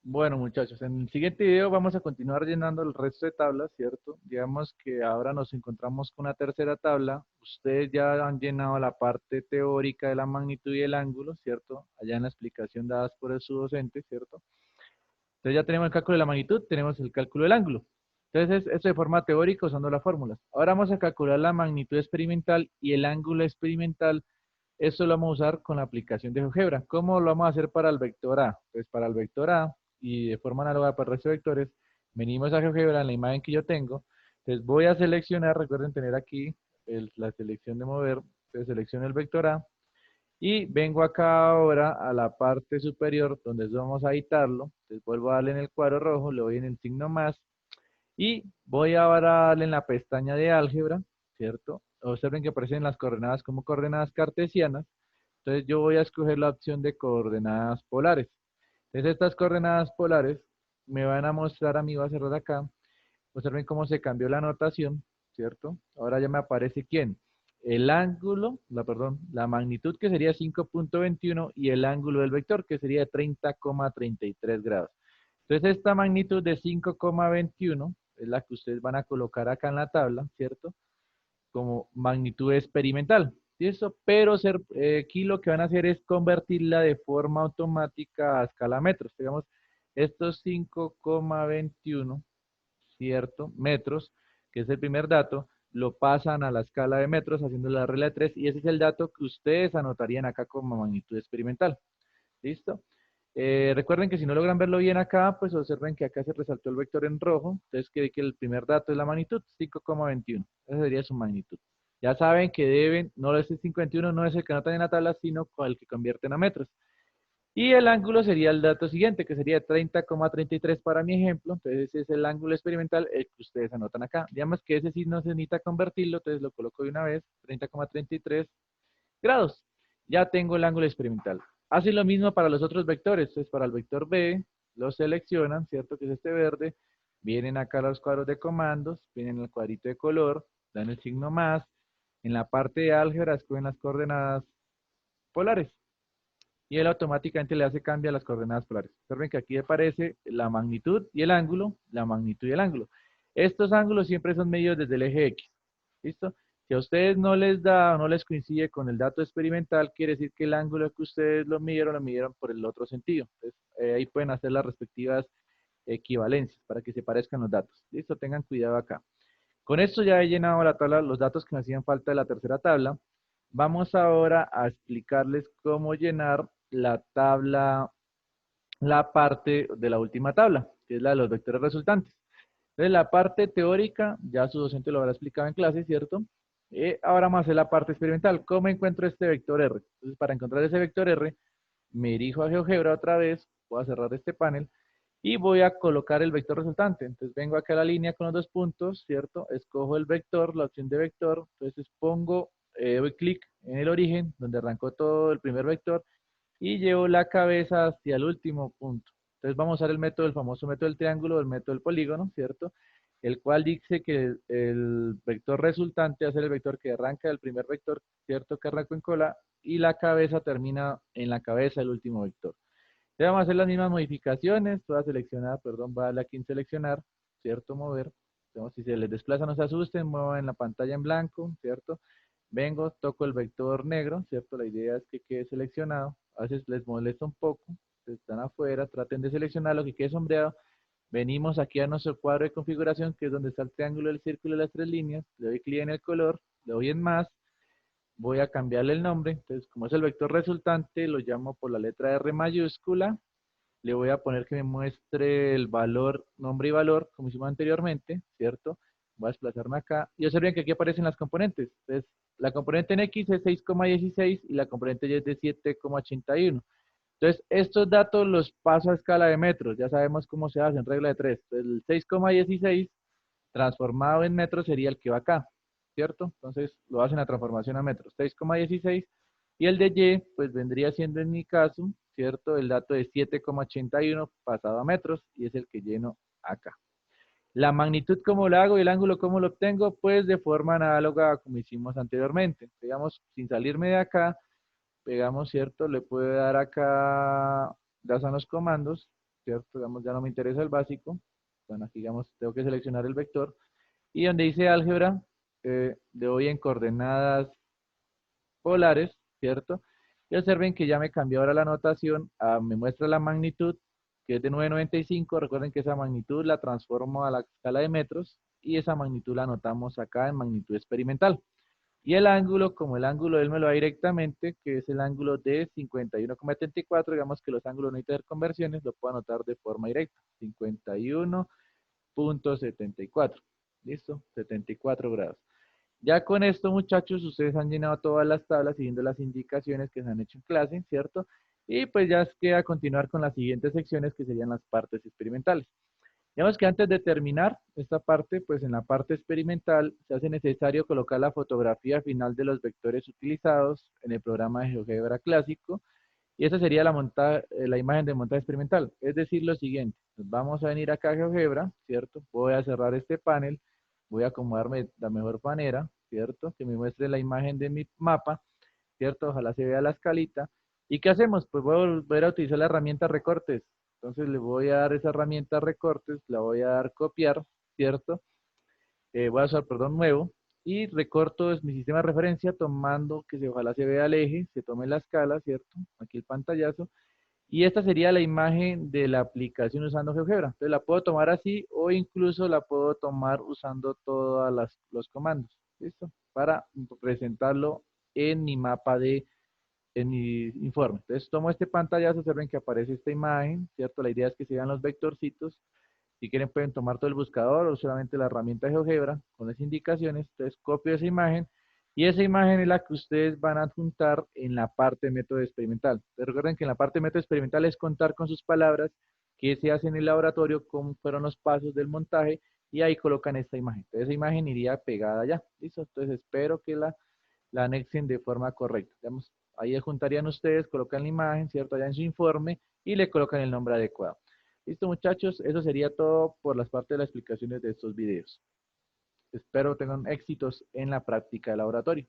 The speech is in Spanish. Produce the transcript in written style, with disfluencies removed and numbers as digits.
Bueno, muchachos, en el siguiente video vamos a continuar llenando el resto de tablas, ¿cierto? Digamos que ahora nos encontramos con una tercera tabla. Ustedes ya han llenado la parte teórica de la magnitud y el ángulo, ¿cierto? Allá en la explicación dadas por su docente, ¿cierto? Entonces ya tenemos el cálculo de la magnitud, tenemos el cálculo del ángulo. Entonces, esto de forma teórica usando las fórmulas. Ahora vamos a calcular la magnitud experimental y el ángulo experimental. Esto lo vamos a usar con la aplicación de GeoGebra. ¿Cómo lo vamos a hacer para el vector A? Pues para el vector A y de forma análoga para el resto de vectores, venimos a GeoGebra en la imagen que yo tengo. Entonces voy a seleccionar, recuerden tener aquí la selección de mover, entonces selecciono el vector A y vengo acá ahora a la parte superior donde vamos a editarlo. Entonces vuelvo a darle en el cuadro rojo, le doy en el signo más y voy ahora a darle en la pestaña de álgebra, ¿cierto? Observen que aparecen las coordenadas como coordenadas cartesianas. Entonces yo voy a escoger la opción de coordenadas polares. Entonces estas coordenadas polares me van a mostrar a mí, voy a cerrar acá. Observen cómo se cambió la notación, ¿cierto? Ahora ya me aparece quién. El ángulo, la magnitud que sería 5,21 y el ángulo del vector que sería 30,33 grados. Entonces esta magnitud de 5,21 es la que ustedes van a colocar acá en la tabla, ¿cierto? Como magnitud experimental. ¿Listo? Pero aquí lo que van a hacer es convertirla de forma automática a escala metros. Digamos, estos 5,21, ¿cierto? Metros, que es el primer dato, lo pasan a la escala de metros haciendo la regla de 3 y ese es el dato que ustedes anotarían acá como magnitud experimental. ¿Listo? Recuerden que si no logran verlo bien acá, pues observen que acá se resaltó el vector en rojo, entonces que el primer dato es la magnitud, 5,21. Esa sería su magnitud. Ya saben que deben, no es el 5,21, no es el que anotan en la tabla, sino el que convierten a metros. Y el ángulo sería el dato siguiente, que sería 30,33 para mi ejemplo. Entonces ese es el ángulo experimental, el que ustedes anotan acá. Digamos que ese sí no se necesita convertirlo, entonces lo coloco de una vez, 30,33 grados. Ya tengo el ángulo experimental. Hace lo mismo para los otros vectores. Entonces para el vector B, lo seleccionan, ¿cierto? Que es este verde. Vienen acá los cuadros de comandos, vienen el cuadrito de color, dan el signo más. En la parte de álgebra escogen las coordenadas polares y él automáticamente le hace cambio a las coordenadas polares. Observen que aquí aparece la magnitud y el ángulo, la magnitud y el ángulo. Estos ángulos siempre son medidos desde el eje X. ¿Listo? Si a ustedes no les da o no les coincide con el dato experimental, quiere decir que el ángulo que ustedes lo midieron por el otro sentido. Entonces, ahí pueden hacer las respectivas equivalencias para que se parezcan los datos. ¿Listo? Tengan cuidado acá. Con esto ya he llenado la tabla, los datos que me hacían falta de la tercera tabla. Vamos ahora a explicarles cómo llenar la tabla, la parte de la última tabla, que es la de los vectores resultantes. Entonces, la parte teórica, ya su docente lo habrá explicado en clase, ¿cierto? Ahora vamos a hacer la parte experimental. ¿Cómo encuentro este vector R? Entonces, para encontrar ese vector R, me dirijo a GeoGebra otra vez, voy a cerrar este panel y voy a colocar el vector resultante. Entonces vengo acá a la línea con los dos puntos, ¿cierto? Escojo el vector, la opción de vector, entonces pongo, doy clic en el origen, donde arrancó todo el primer vector, y llevo la cabeza hacia el último punto. Entonces vamos a usar el método, el famoso método del triángulo, el método del polígono, ¿cierto? El cual dice que el vector resultante va a ser el vector que arranca del primer vector, ¿cierto? Que arrancó en cola, y la cabeza termina en la cabeza del último vector. Entonces vamos a hacer las mismas modificaciones, voy a seleccionar, perdón, voy a darle aquí en seleccionar, ¿cierto? Mover. Entonces, si se les desplaza, no se asusten, muevo en la pantalla en blanco, ¿cierto? Vengo, toco el vector negro, ¿cierto? La idea es que quede seleccionado. A veces les molesta un poco, están afuera, traten de seleccionar lo que quede sombreado. Venimos aquí a nuestro cuadro de configuración, que es donde está el triángulo, el círculo y las tres líneas. Le doy clic en el color, le doy en más, voy a cambiarle el nombre. Entonces, como es el vector resultante, lo llamo por la letra R mayúscula. Le voy a poner que me muestre el valor, nombre y valor, como hicimos anteriormente, ¿cierto? Voy a desplazarme acá. Y observen que aquí aparecen las componentes. Entonces, la componente en X es 6,16 y la componente Y es de 7,81. Entonces, estos datos los paso a escala de metros. Ya sabemos cómo se hace en regla de 3. Entonces, el 6,16 transformado en metros sería el que va acá, ¿cierto? Entonces, lo hacen la transformación a metros. 6,16 y el de Y, pues vendría siendo en mi caso, ¿cierto? El dato de 7,81 pasado a metros y es el que lleno acá. La magnitud, ¿cómo la hago? Y el ángulo, ¿cómo lo obtengo? Pues de forma análoga como hicimos anteriormente. Digamos, sin salirme de acá, pegamos, ¿cierto? Le puedo dar acá, das a los comandos, ¿cierto? Digamos, ya no me interesa el básico. Bueno, aquí, digamos, tengo que seleccionar el vector. Y donde dice álgebra, le doy en coordenadas polares, ¿cierto? Y observen que ya me cambió ahora la notación, me muestra la magnitud, que es de 9,95. Recuerden que esa magnitud la transformo a la escala de metros y esa magnitud la anotamos acá en magnitud experimental. Y el ángulo, como el ángulo él me lo da directamente, que es el ángulo de 51,74, digamos que los ángulos no hay que hacer conversiones, lo puedo anotar de forma directa, 51,74. ¿Listo? 74 grados. Ya con esto, muchachos, ustedes han llenado todas las tablas siguiendo las indicaciones que se han hecho en clase, ¿cierto? Y pues ya queda continuar con las siguientes secciones que serían las partes experimentales. Digamos que antes de terminar esta parte, pues en la parte experimental se hace necesario colocar la fotografía final de los vectores utilizados en el programa de GeoGebra clásico y esa sería la imagen de montaje experimental. Es decir, lo siguiente, nos vamos a venir acá a GeoGebra, ¿cierto? Voy a cerrar este panel, voy a acomodarme de la mejor manera, ¿cierto? Que me muestre la imagen de mi mapa, ¿cierto? Ojalá se vea la escalita. ¿Y qué hacemos? Pues voy a volver a utilizar la herramienta recortes. Entonces le voy a dar esa herramienta recortes, la voy a dar copiar, ¿cierto? Voy a usar, perdón, nuevo. Y recorto es mi sistema de referencia tomando que ojalá se vea el eje, se tome la escala, ¿cierto? Aquí el pantallazo. Y esta sería la imagen de la aplicación usando GeoGebra. Entonces la puedo tomar así o incluso la puedo tomar usando todos los comandos. ¿Listo? Para presentarlo en mi mapa en mi informe. Entonces tomo este pantallazo, observen que aparece esta imagen, ¿cierto? La idea es que se vean los vectorcitos. Si quieren pueden tomar todo el buscador o solamente la herramienta de GeoGebra con las indicaciones. Entonces copio esa imagen y esa imagen es la que ustedes van a adjuntar en la parte de método experimental. Pero recuerden que en la parte de método experimental es contar con sus palabras, qué se hace en el laboratorio, cómo fueron los pasos del montaje y ahí colocan esta imagen. Entonces esa imagen iría pegada allá. ¿Listo? Entonces espero que la anexen de forma correcta. Digamos, ahí juntarían ustedes, colocan la imagen, ¿cierto? Allá en su informe y le colocan el nombre adecuado. Listo, muchachos, eso sería todo por las partes de las explicaciones de estos videos. Espero tengan éxitos en la práctica de laboratorio.